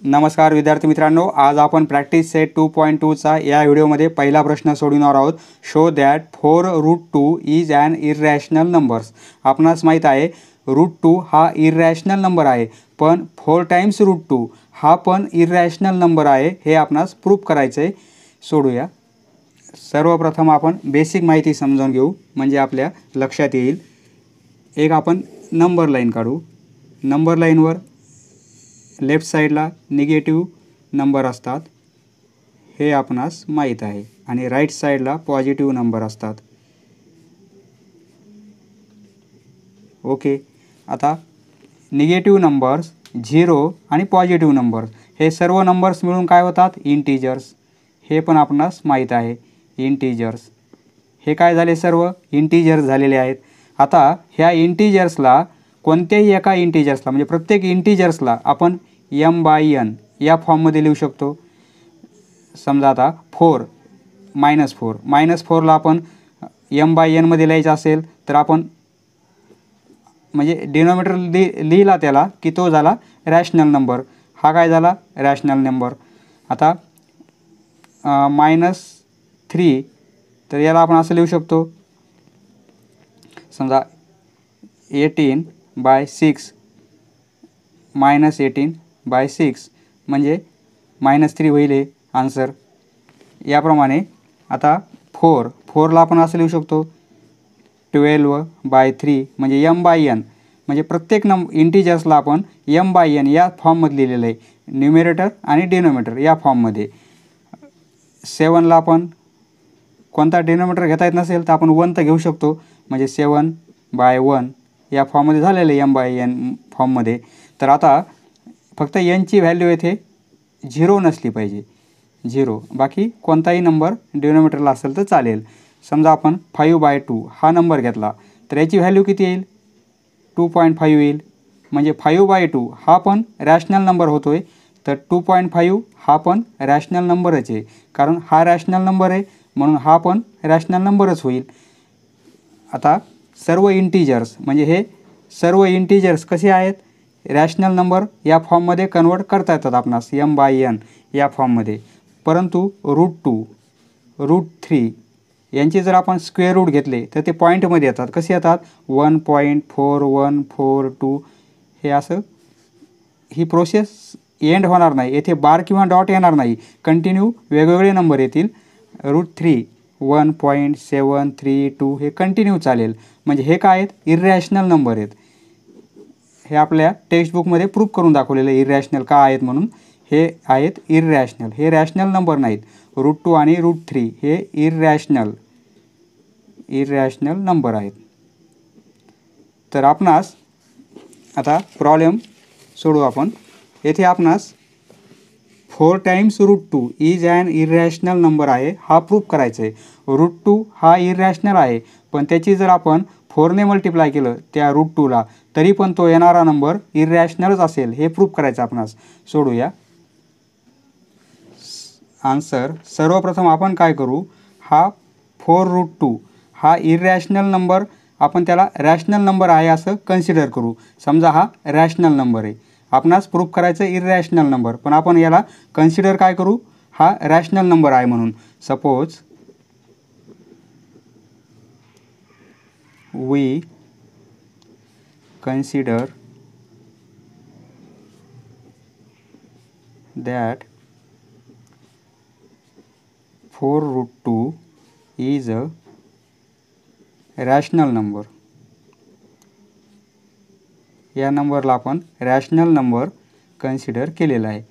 नमस्कार विद्यार्थी मित्रांनो, आज आपण प्रॅक्टिस सेट 2.2चा या व्हिडिओमध्ये पहिला प्रश्न सोडवणार आहोत. Show that 4√2 is an irrational numbers. आपणास माहीत आहे √2 हा इररॅशनल नंबर आहे, पण 4 टाइम्स √2 हा पण इररॅशनल नंबर आहे. हे आपणास प्रूफ करायचं आहे. सोडूया. सर्वप्रथम आपण बेसिक माहिती समजून घेऊ, म्हणजे आपल्या लक्षात येईल. एक आपण नंबर लाईन काढू. नंबर लाईनवर लेफ्ट साईडला निगेटिव्ह नंबर असतात, हे आपणास माहीत आहे, आणि राईट साईडला पॉझिटिव्ह नंबर असतात. ओके. आता निगेटिव्ह नंबर्स, 0 आणि पॉझिटिव्ह नंबर्स हे सर्व नंबर्स मिळून काय होतात? इंटिजर्स. हे पण आपणास माहीत आहे, इंटिजर्स. हे काय झाले? सर्व इंटिजर्स झालेले आहेत. आता ह्या इंटिजर्सला कोणत्याही एका इंटिजर्सला, म्हणजे प्रत्येक इंटिजर्सला आपण m/n या फॉर्ममध्ये लिहू शकतो. समजा आता 4 -4ला आपण m/n मध्ये लिहायचं असेल तर आपण म्हणजे डिनॉमिनेटर लिहिला त्याला की तो झाला रॅशनल नंबर. हा काय झाला? Rational number. आता -3 तर याला आपण असं लिहू शकतो. समजा 18/6 -18/6 म्हणजे -3 होईल हे आन्सर. याप्रमाणे आता 4ला आपण असं लिहू शकतो 12/3 म्हणजे m/n, म्हणजे प्रत्येक इंटिजर्सला आपण m/n या फॉर्ममध्ये लिहिलेलं आहे, न्यूमरेटर आणि डिनॉमिनेटर या फॉर्ममध्ये. 7ला आपण कोणता डिनॉमिनेटर घेता येत नसेल तर आपण 1 तर घेऊ शकतो, म्हणजे 7/1 या फॉर्ममध्ये झालेलं आहे, m/n फॉर्ममध्ये. तर आता फक्त nची व्हॅल्यू येथे 0 नसली पाहिजे, 0. बाकी कोणताही नंबर डिनॉमिनेटरला असेल तर चालेल. समजा आपण 5/2 हा नंबर घेतला तर याची व्हॅल्यू किती येईल? 2.5 येईल. म्हणजे 5/2 हा पण रॅशनल नंबर होतो आहे, तर 2.5 हा पण रॅशनल नंबरच आहे, कारण हा रॅशनल नंबर आहे म्हणून हा पण रॅशनल नंबरच होईल. आता सर्व इंटिजर्स, म्हणजे हे सर्व इंटिजर्स कसे आहेत? रॅशनल नंबर या फॉर्ममध्ये कन्वर्ट करता येतात आपणास m/n या फॉर्ममध्ये. परंतु √2, √3 यांचे जर आपण स्क्वेअर रूट घेतले तर ते पॉईंटमध्ये येतात. कसे येतात? 1.4142 हे असं. ही प्रोसेस एंड होणार नाही, येथे बार किंवा डॉट येणार नाही, कंटिन्यू वेगवेगळे नंबर येतील. √3 1.732 हे कंटिन्यू चालेल. म्हणजे हे काय आहेत? इररॅशनल नंबर आहेत. हे आपल्या टेक्स्टबुकमध्ये प्रूफ करून दाखवलेलं आहे इररॅशनल का आहेत म्हणून. हे आहेत इररॅशनल, हे रॅशनल नंबर नाहीत. √2 आणि √3 हे इररॅशनल नंबर आहेत. तर आपणास आता प्रॉब्लेम सोडू आपण. येथे आपणास 4 टाइम्स √2 इज ॲन इररॅशनल नंबर आहे, हा प्रूफ करायचा आहे. √2 हा इररॅशनल आहे, पण त्याची जर आपण 4ने मल्टिप्लाय केलं त्या √2ला तरी पण तो येणारा नंबर इररॅशनलच असेल, हे प्रूफ करायचं आपणास. सोडूया. आन्सर सर्वप्रथम आपण काय करू? हा 4√2 हा इररॅशनल नंबर आपण त्याला रॅशनल नंबर आहे असं कन्सिडर करू. समजा हा रॅशनल नंबर आहे, आपणास प्रूफ करायचं इररॅशनल नंबर, पण आपण याला कन्सिडर काय करू? हा रॅशनल नंबर आहे म्हणून. Suppose we consider that 4√2 is a rational number. या नंबरला आपण रॅशनल नंबर कन्सिडर केलेला आहे.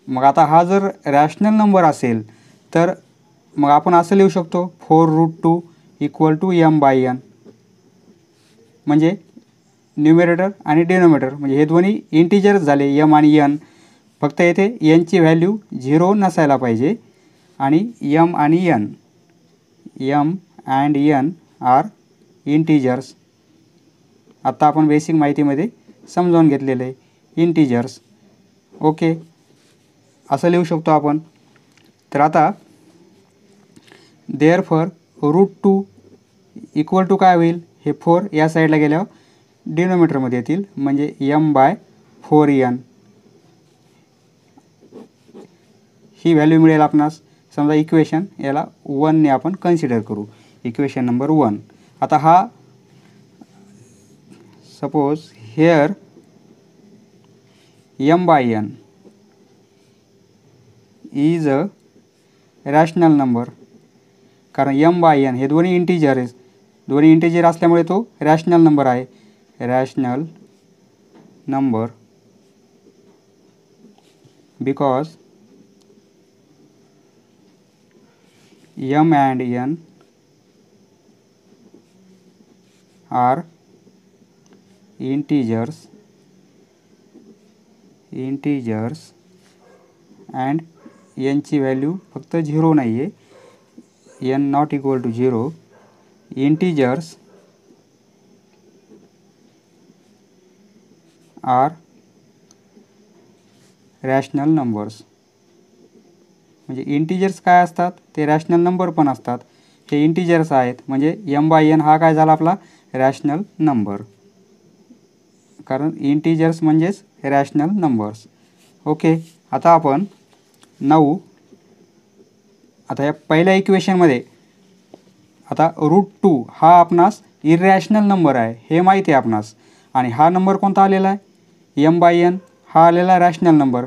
मग आता हा जर रॅशनल नंबर असेल तर मग आपण असं लिहू शकतो 4√2 = m/n, म्हणजे न्यूमरेटर आणि डिनॉमिनेटर म्हणजे हे दोन्ही इंटिजर्स झाले, m आणि n. फक्त येथे nची व्हॅल्यू 0 नसायला पाहिजे, आणि m and n are integers. आत्ता आपण बेसिक माहितीमध्ये समजावून घेतलेलं आहे इंटिजर्स. ओके, असं लिहू शकतो आपण. तर आता देअरफॉर √2 = काय होईल? हे 4 या साईडला गेल्यावर डिनॉमिनेटरमध्ये येतील, म्हणजे m/4n. ही व्हॅल्यू मिळेल आपणास. समजा इक्वेशन याला 1ने आपण कन्सिडर करू, इक्वेशन नंबर 1. आता हा suppose hair m/n is a rational number, कारण m/n हे दोन्ही इंटिजर आहेत. दोन्ही इंटिजर असल्यामुळे तो रॅशनल नंबर आहे. Rational number because m and n are integers and n ची व्हॅल्यू फक्त 0 नाही आहे, n not equal to 0. Integers are rational numbers. म्हणजे इंटिजर्स काय असतात, ते रॅशनल नंबर पण असतात. ते इंटिजर्स आहेत म्हणजे m/n हा काय झाला आपला रॅशनल नंबर, कारण इंटिजर्स म्हणजेच रॅशनल नंबर्स. ओके. आता आपण 9, आता या पहिल्या इक्वेशनमध्ये आता √2 हा आपणास इरॅशनल नंबर आहे हे माहिती आहे आपणास, आणि हा नंबर कोणता आलेला आहे m/n हा आलेला रॅशनल नंबर.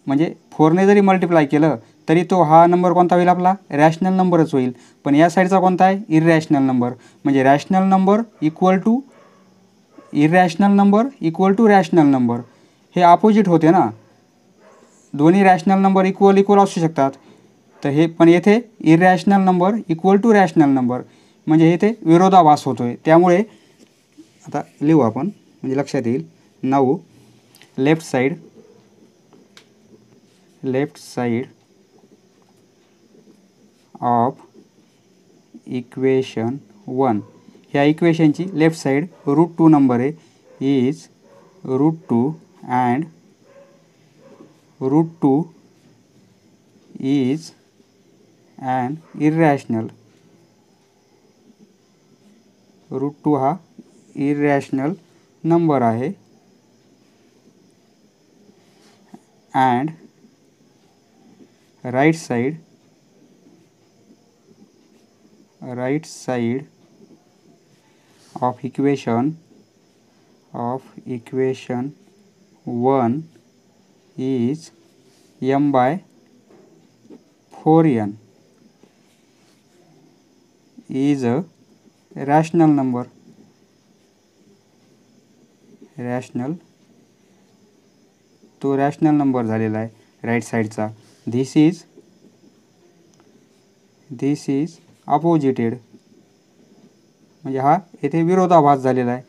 म्हणजे 4ने जरी मल्टिप्लाय केलं तरी तो हा नंबर कोणता होईल आपला रॅशनल नंबरच होईल. पण या साईडचा कोणता आहे इरॅशनल नंबर. म्हणजे rational number equal to irrational number equal to rational number, हे अपोजिट होते ना. दोन्ही रॅशनल नंबर इक्वल असू शकतात. तर हे पण येथे irrational number equal to rational number म्हणजे इथे विरोधाभास होतोय. त्यामुळे आता लिहू आपण म्हणजे लक्षात येईल. 9 लेफ्ट साइड ऑफ इक्वेशन 1, ह्या इक्वेशनची लेफ्ट साइड √2 नंबर आहे, is √2 and √2 is and irrational. √2 हा इरॅशनल नंबर आहे. And right side of equation 1 is m/4n is a rational number. Rational, तो रॅशनल नंबर झालेला आहे राईट साईडचा. दिस इज अपोजिटेड, म्हणजे हा येथे विरोधाभास झालेला आहे.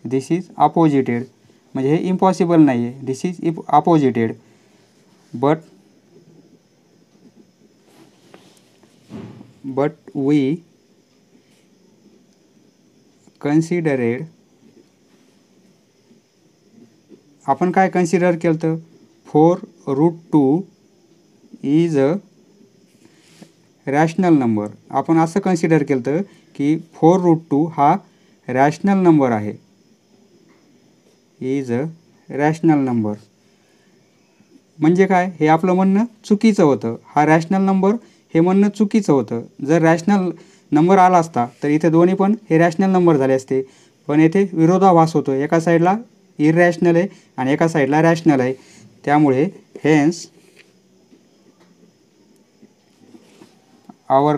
दिस इज अपोजिटेड म्हणजे हे इम्पॉसिबल नाही आहे. दिस इज अपोजिटेड. बट वी कन्सिडरेड, आपण काय कन्सिडर केलं तर 4√2 इज अ रॅशनल नंबर. आपण असं कन्सिडर केलं तर की 4√2 हा रॅशनल नंबर आहे, इज अ रॅशनल नंबर. म्हणजे काय, हे आपलं म्हणणं चुकीचं होतं. हा रॅशनल नंबर हे म्हणणं चुकीचं होतं. जर रॅशनल नंबर आला असता तर इथे दोन्ही पण हे रॅशनल नंबर झाले असते. पण येथे विरोधाभास होतो, एका साईडला इरॅशनल आहे आणि एका साईडला रॅशनल आहे. त्यामुळे हेन्स आवर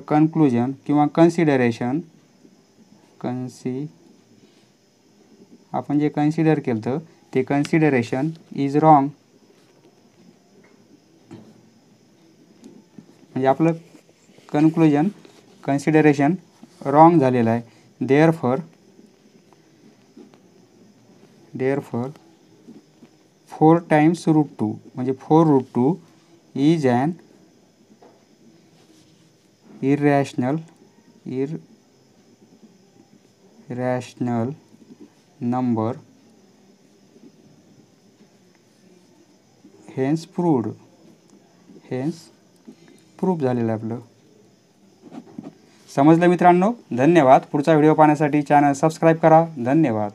कन्क्लुजन किंवा कन्सिडरेशन, आपण जे कन्सिडर केलं ते कन्सिडरेशन इज रॉंग. म्हणजे आपलं कन्सिडरेशन रॉंग झालेलं आहे. देअरफॉर 4 टाइम्स √2 म्हणजे 4√2 is an irrational number, hence prove झालेलं आहे आपलं. समजलं मित्रांनो? धन्यवाद. पुढचा व्हिडिओ पाहण्यासाठी चॅनल सबस्क्राईब करा. धन्यवाद.